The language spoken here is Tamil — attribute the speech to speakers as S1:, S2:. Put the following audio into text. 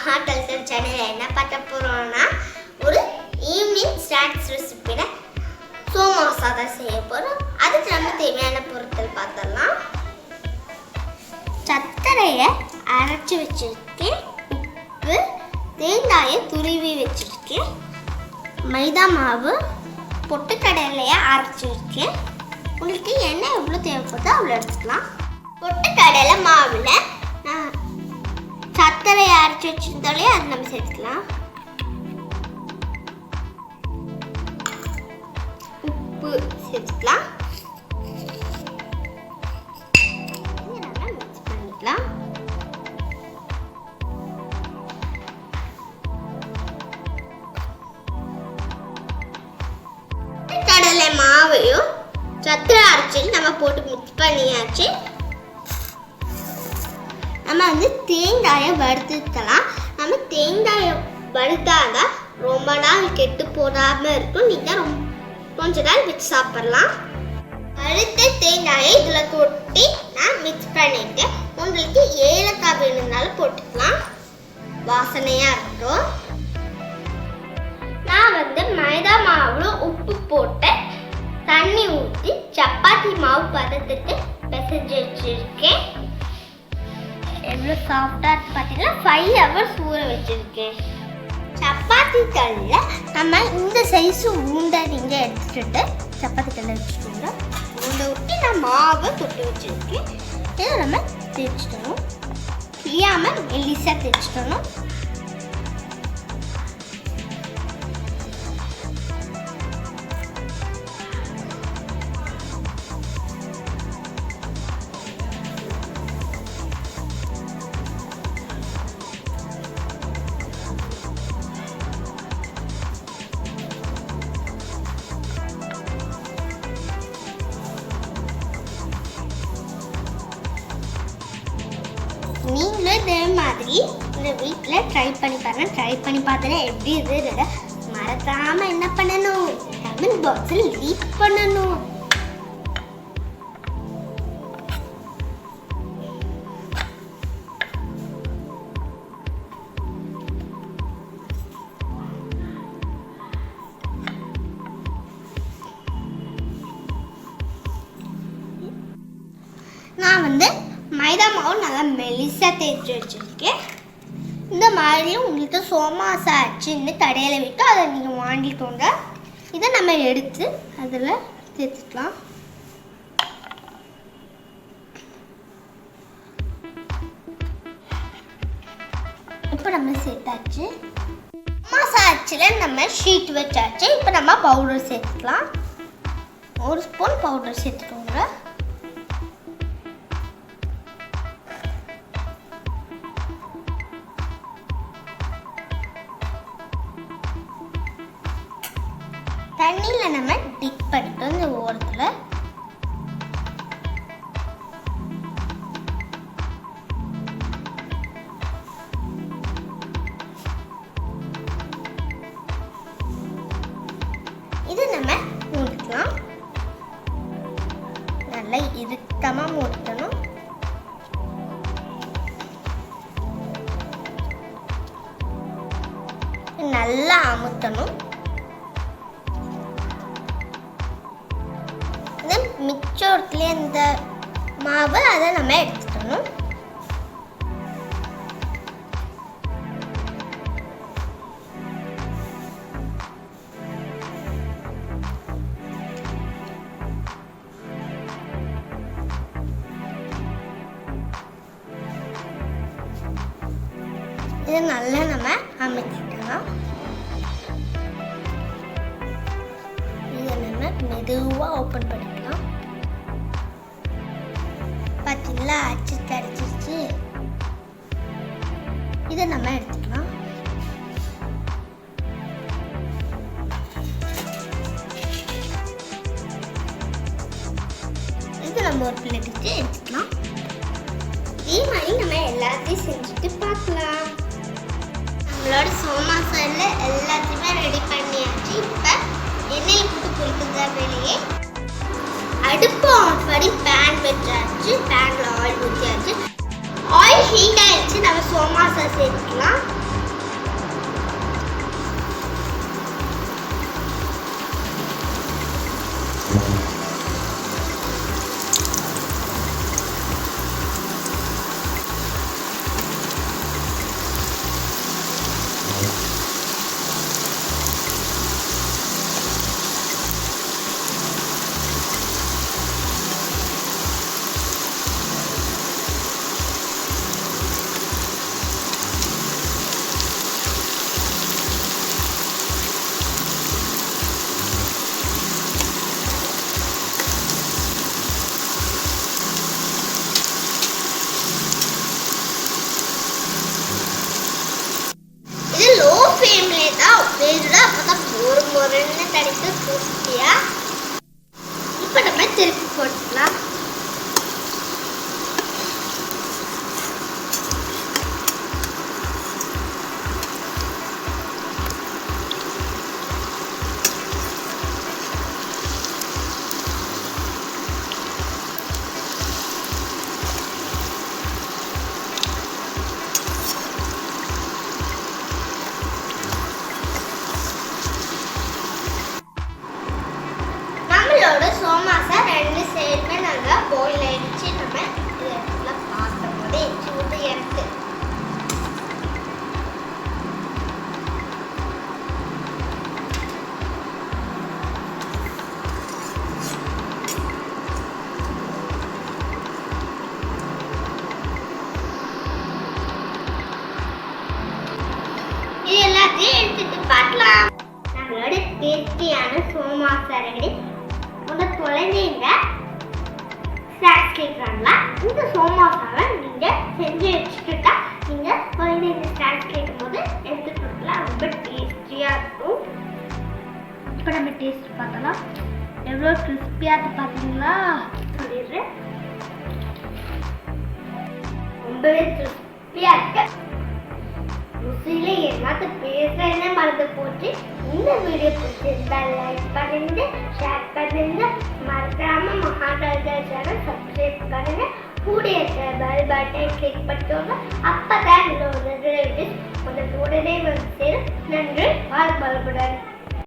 S1: Maha Kalakkal Channel என்ன பார்க்க போறோம்னா ஒரு ஈவினிங் ஸ்நாக்ஸ் ரெசிபில சோமாசா தான் செய்ய போறோம். அதுக்கு நம்ம தேவையான பொருட்கள் பார்த்தலாம். சர்க்கரையை அரைச்சி வச்சிருக்கேன், உப்பு, தேங்காயை துருவி வச்சிருக்கேன், மைதா மாவு, பொட்டுக்கடலையை அரைச்சி வச்சிருக்கேன். உங்களுக்கு என்ன எவ்வளோ தேவைப்படுதோ அவ்வளோ எடுத்துக்கலாம். பொட்டுக்கடலை மாவில் சர்க்கரையை அரைச்சி வச்சிருந்தாலே அது நம்ம சேர்த்துக்கலாம். உப்பு சேர்த்துக்கலாம். நல்லா மிக்ஸ் பண்ணிக்கலாம். கடலை மாவையும் சர்க்கரை அரைச்சி நம்ம போட்டு மிக்ஸ் பண்ணியாச்சு. நம்ம தேங்காயை வறுத்துக்கலாம். நம்ம தேங்காயை வறுத்தாதான் ரொம்ப நாள் கெட்டு போடாமல் இருக்கும். நீங்கள் கொஞ்ச நாள் வச்சு சாப்பிடலாம். வறுத்த தேங்காயை இதில் கொட்டி நான் மிக்ஸ் பண்ணிட்டு உங்களுக்கு ஏலக்காய் வேணும்னாலும் போட்டுக்கலாம், வாசனையாக இருக்கும். நான் மைதா மாவுல உப்பு போட்டு தண்ணி ஊற்றி சப்பாத்தி மாவு பதத்துக்கு பிசைஞ்சு வச்சுருக்கேன். எவ்வளோ சாஃப்டாக இருக்கு பார்த்தீங்கன்னா 5 hours ஊற வச்சுருக்கேன். சப்பாத்தி கல்லில் நம்ம இந்த சைஸு உருண்டை நீங்கள் எடுத்துகிட்டு சப்பாத்தி கல்லில் வச்சுக்கோங்க. உருண்டை ஊற்றி நான் மாவை தொட்டு வச்சுருக்கேன். இதை நம்ம தேய்ச்சிட்டணும், கிளியாமல் மெல்லிசாக தேய்ச்சிட்டணும். நீங்களும் இதே மாதிரி இந்த வீட்டில் ட்ரை பண்ணி பாருங்கள். ட்ரை பண்ணி பார்த்தா எப்படி இது மறக்காமல் என்ன பண்ணணும், கமெண்ட் பாக்ஸில் லீக் பண்ணணும். நான் மைதா மாவு நல்லா மெலிசாக தேய்ச்சி வச்சுருக்கேன். இந்த மாதிரியும் உங்களுக்கு சோமாசா ஆச்சுன்னு கடையில் விட்டு அதை நீங்கள் வாங்கிக்கோங்க. இதை நம்ம எடுத்து அதில் சேர்த்துக்கலாம். இப்போ நம்ம சேர்த்தாச்சு. சோமாசா ஆச்சில் நம்ம ஷீட் வச்சாச்சு. இப்போ நம்ம பவுடர் சேர்த்துக்கலாம். 1 ஸ்பூன் பவுடர் சேர்த்துக்கோங்க. தண்ணியில் நம்ம டிப் பண்ணிட்டோம். இந்த ஓரத்தில் இது நம்ம மூடிக்கலாம். நல்லா இறுக்கமாக மூடிக்கணும். நல்லா அமுத்தணும். மிச்சோரத்துலேயே இந்த மாவு அதை நம்ம எடுத்துக்கணும். இதை நல்லா நம்ம அமைச்சிக்கலாம். இதை நம்ம மெதுவாக ஓப்பன் பண்ணிக்கலாம். பார்த்தீங்களா, அச்சு கடிச்சிருச்சு. இதை நம்ம எடுத்துக்கலாம். இது நம்ம ஒரு பிளேட்டுக்கு எடுத்துக்கலாம். இதே மாதிரி நம்ம எல்லாத்தையும் செஞ்சுட்டு பார்க்கலாம். நம்மளோட சோமாசால எல்லாத்தையுமே ரெடி பண்ணியாச்சு. இப்போ எண்ணெய் போட்டு பொரிக்கிறதா வெளியே அடுப்பு ஆன் பண்ணி பேன் வச்சாச்சு. பேனில் ஆயில் ஊற்றியாச்சு. ஆயில் ஹீட் ஆயிடுச்சு. நம்ம சோமாசா சேர்த்துக்கலாம். சோமாசா ரெடி. முதல் குழந்தைங்க ஸ்நாக்ஸ் கேட்குறாங்களா, இந்த சோமாசாவை நீங்கள் செஞ்சு வச்சுக்கிட்டா நீங்கள் குழந்தைங்க ஸ்நாக்ஸ் கேட்கும்போது எடுத்துட்டு கொடுக்கலாம். ரொம்ப டேஸ்டியாக இருக்கும். இப்போ நம்ம டேஸ்ட் பார்த்தலாம். எவ்வளோ கிறிஸ்பியாக இருக்கு பார்த்தீங்களா சொல்லிடுறேன். ரொம்பவே கிறிஸ்பியாக இருக்கு. ருசியில என்னத்த பேசுறேன்னு மறந்து போச்சு. இந்த வீடியோ பிடிச்சிருந்தா லைக் பண்ணுங்க, ஷேர் பண்ணுங்க, மறக்காம மகா கலக்கல் சேனல் சப்ஸ்கிரைப் பண்ணுங்க. கூட இருக்கிற பெல் பட்டனை கிளிக் பண்ணிக்கோங்க. அப்பதான் இந்த ஒரு உடனே வந்து சேரும். நன்றி. வாழ்க வளமுடன்.